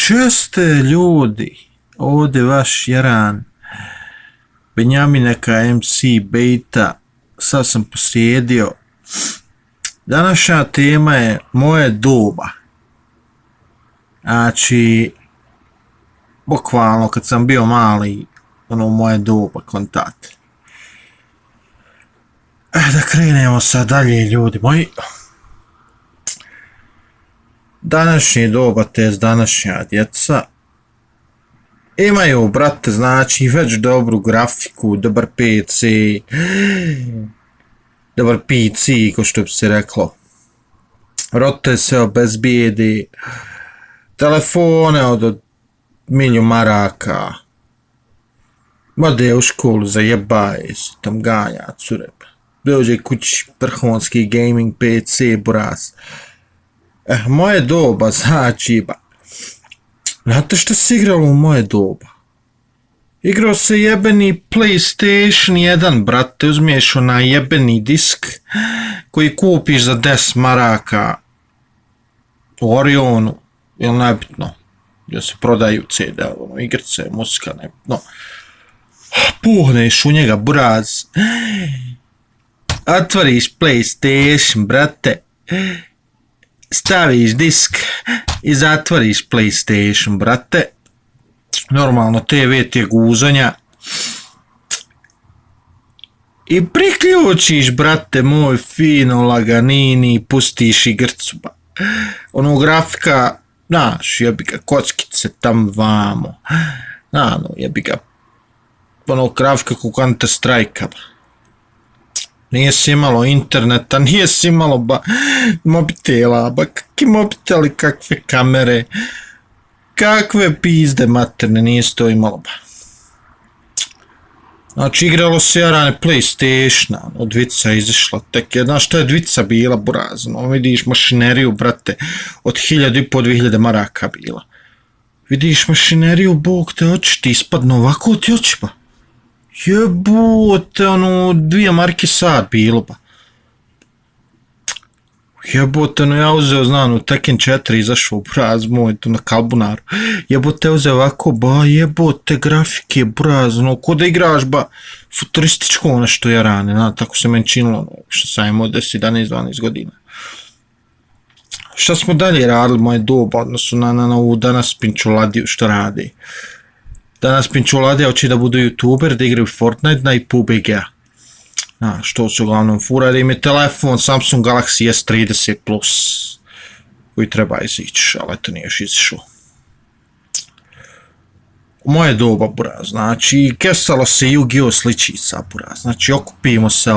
Česte ljudi, ovdje vaš Jaran, Benjamineka MC Bejta, sad sam posjedio. Današnja tema je moje doba. Znači, bukvalno kad sam bio mali, moje doba, kontate. Da krenemo sad dalje, ljudi moji. Današnje doba, tj. današnja djeca, imaju, brate, znači, već dobru grafiku, dobar PC, ko što bi se reklo. Rote se obezbijedi, telefone od 1000 maraka, ode u školu, zajebaje se, tam ganja cure. Dođe kući, vrhunski gaming PC, buraz. Moje doba, znači, znate što se igralo u moje doba? Igrao se jebeni PlayStation 1, brate, uzmiješ onaj jebeni disk koji kupiš za 10 maraka u Orionu, jel nebitno, gdje se prodaju CD, igrice, muzika, nebitno. Puhneš u njega, buraz, otvoriš PlayStation, brate, staviš disk i zatvoriš PlayStation, brate. Normalno TV ti je guzanja. I priključiš, brate moj, fino laganini i pustiš igrcu. Ono grafika, znaš, jebi ga, kockice tam vamo. Jebi ga, ono grafika ko Counter Strike-a. Nije si imalo interneta, nije si imalo mobitela, kakvi mobiteli, kakve kamere, kakve pizde materne, nije se to imalo. Znači, igralo se Jarane PlayStation, dvica je izašla tek, znaš šta je dvica bila, buraz, vidiš mašineriju, brate, od 1500-2000 maraka bila. Vidiš mašineriju, bog te oči, ti ispadno ovako ti oči, ba. Jebote, 2 marke sad bilo, ba. Jebote, ja uzeo, znam, Tekken 4 izašao, buraz moj, tu na kalbunaru. Jebote, uzeo ovako, ba, jebote, grafike, buraz, ko da igraš, ba, futurističko nešto Jarane, tako se meni činilo, što sam imao 10, 11, 12 godina. Šta smo dalje radili, moje doba, odnosno na ovu danas pinčuladiju, što radi? Danas pinčuladija hoće da budu youtuber, da igraju Fortnite na i PUBG-a. Što se uglavnom fura, da im je telefon Samsung Galaxy S30 Plus, koji treba izići, ali eto nije još izišao. U moje doba, buraz, znači, kesalo se Yu-Gi-Oh sličica, buraz, znači, okupimo se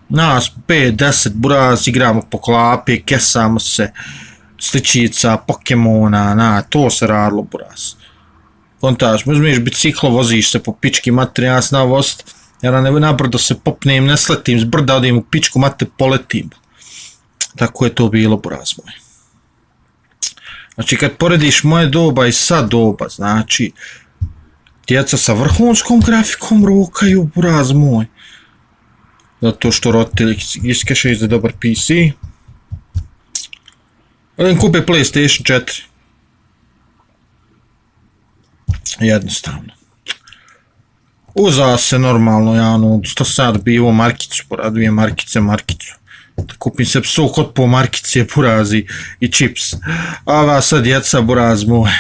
nas 5-10, buraz, igramo po klapi, kesamo se, sličica, Pokemona, to se radilo, buraz. Kontaž, uzmiješ biciklo, voziš se po pički materi, ja sam znao voziti, jer na brdo se popnem, ne sletim, s brda odim u pičku mater, poletim. Tako je to bilo, buraz moj. Znači, kad porediš moje doba i sad doba, znači, djeca sa vrhunskom grafikom rokaju, buraz moj. Zato što roditelji iskešaju za dobar PC. Odim kupe PlayStation 4. Jednostavno. Uzao se normalno, što sad bivo markicu, buraz, 2 markicu. Da kupim se psu kod po markice, burazi i čips. A ova sad djeca, buraz moj.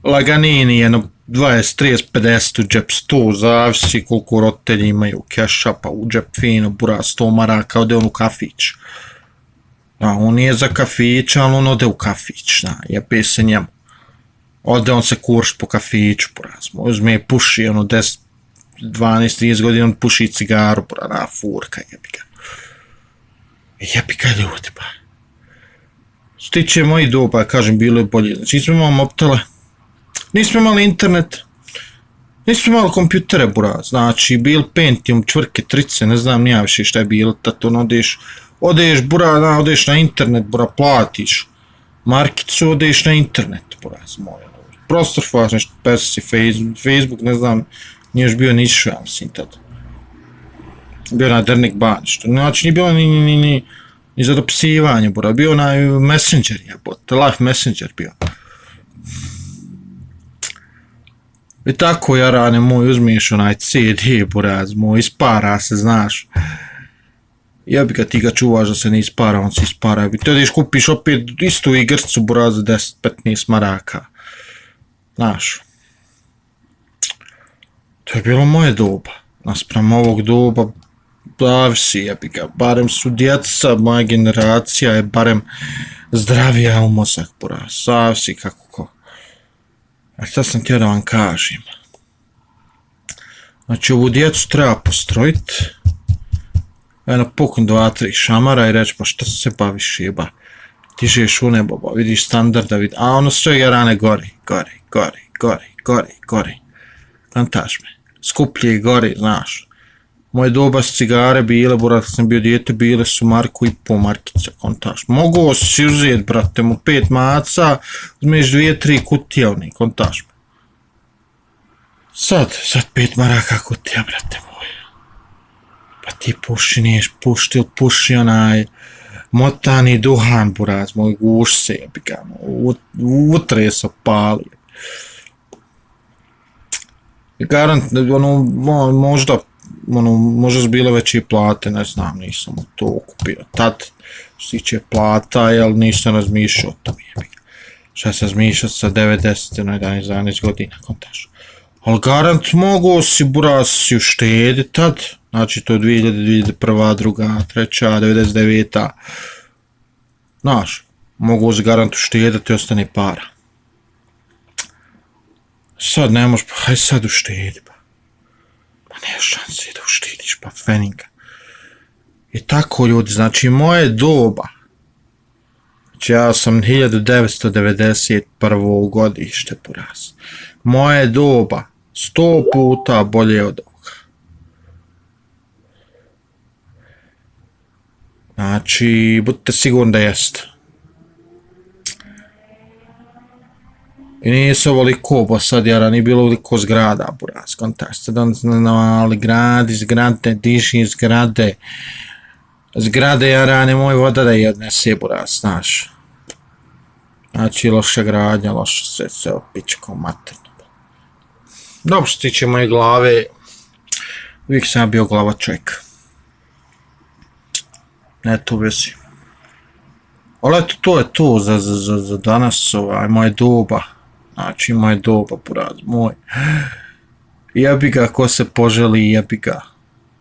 Laganini, 20, 30, 50 u džep, 100, zavisi koliko roditelji imaju keša, pa u džep fino, buraz, 100 maraka, ode on u kafić. On nije za kafić, ali on ode u kafić, jebe se njemu. Ode on se kurš po kafiću, buraz, uzme i puši, 10, 12, 30 godina, on puši cigaru, buraz, furka, jebi ga. Jebi ga ljudi, ba. Što tiče mojih doba, kažem, bilo je bolje. Znači, nismo imali mobitele, nismo imali internet, nismo imali kompjutere, buraz, znači, bil Pentium, čvrke, trice, ne znam nija više šta je bilo, tato, odeš, buraz, odeš na internet, buraz, platiš markicu, odeš na internet, buraz, moj. Prostor faš, nešto, pesi, Facebook, ne znam, nije još bio ništa, ja mislim, tada. Bio na Dernik ban, što, znači, nije bilo ni za dopisivanje, buraz, bio na Messenger, jebote, Live Messenger bio. I tako, jarane moj, uzmiješ onaj CD, buraz moj, ispara se, znaš. Jebi ga, ti ga čuvaš da se ne ispara, on se ispara. Ti odiš kupiš opet istu igrcu, buraz, za 10-15 maraka. Znaš. To je bilo moje doba. Naspram ovog doba, zavisi, jebi ga. Barem su djeca, moja generacija je barem zdravija u mozak, buraz. Zavisi kako ko. A šta sam htio da vam kažem? Znači, ovu djecu treba postrojiti. Eno, pukn 2-3 šamara i reći, pa šta se baviš, jeba? Ti žiješ u nebo, ba, vidiš standarda, a ono sve jarane gori. Kantaš me. Skuplje i gori, znaš. Moje doba s cigare bile, buraz, kad sam bio dijete, bile su Marku i po markice, kontaš. Mogu si uzeti, brate, mu 5 maca, uzmeš 2-3 kutije, oni, kontaš me. Sad 5 maraka kutija, brate moj. Pa ti puši, niješ puši onaj motani duhan, buraz, moj guš se, jebi ga, utre se pali. Garant, ono, možda su bile već i plate, ne znam, nisam to kupio tad, što se tiče plata, jel nisam razmišljao o tom, jebi ga. Šta se razmišljao sa 90, 11 godina, kontaš. Ali garant mogu si, buraz, si uštediti tad, znači to je 2001, 2, 3, 99. Znaš, mogu si garant uštediti i ostane para. Sad ne možeš, pa haj sad uštedi, pa. Pa nema šanse da uštediš, pa feninga. I tako, ljudi, znači moje doba, znači ja sam 1991. godište, buraz. Moje doba, 100 puta bolje od ovoga. Znači, budite sigurni da jeste. I nije se ovoliko, bo sad jara nije bilo ovoliko zgrada, buraz, kontaš, sad ali gradi, zgrade, diši zgrade, jara nemoj voda da je odnese, buraz, znaš. Znači, loša gradnja, loša sve pičko materno. Dobro, što tiče moje glave, uvijek sam bio glava čovjek. Ne to vezi. Ali eto, to je to za danas, moje doba. Znači, moje doba, buraz moj. Jebi ga, ko se poželi, jebi ga.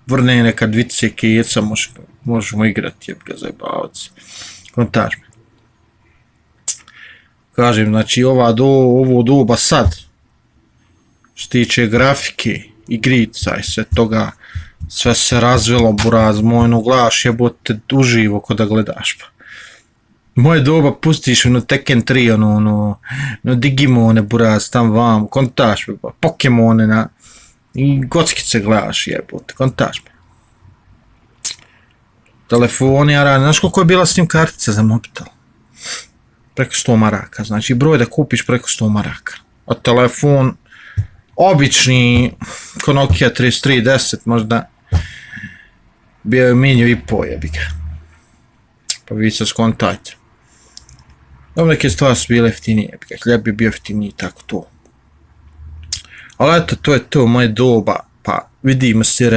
Vrne nekad vice keca, možemo igrati, jebi ga, zajebavac. Kontaž me. Kažem, znači, ovo doba sad, što tiče grafike, igrica i sve toga, sve se razvilo, buraz moj, no gledaš, jebote, uživo ko da gledaš, pa. Moje doba pustiš ono Tekken 3, ono Digimone, buraz, tam vam, kontaš me, pa, Pokemone, i kockice gledaš, jebote, kontaš me. Telefoni, znaš koliko je bila s njim kartica za mobitel? Preko 100 maraka, znači broj da kupiš preko 100 maraka. A telefon, obični, ko Nokia 3310, možda, bio je $1,500, jebi ga. Pa vi se skontajte. Dobro, neke stvari su bile jeftinije, hljeb bi bio jeftiniji, tako to. Ali eto, to je to, moje doba, pa vidimo se,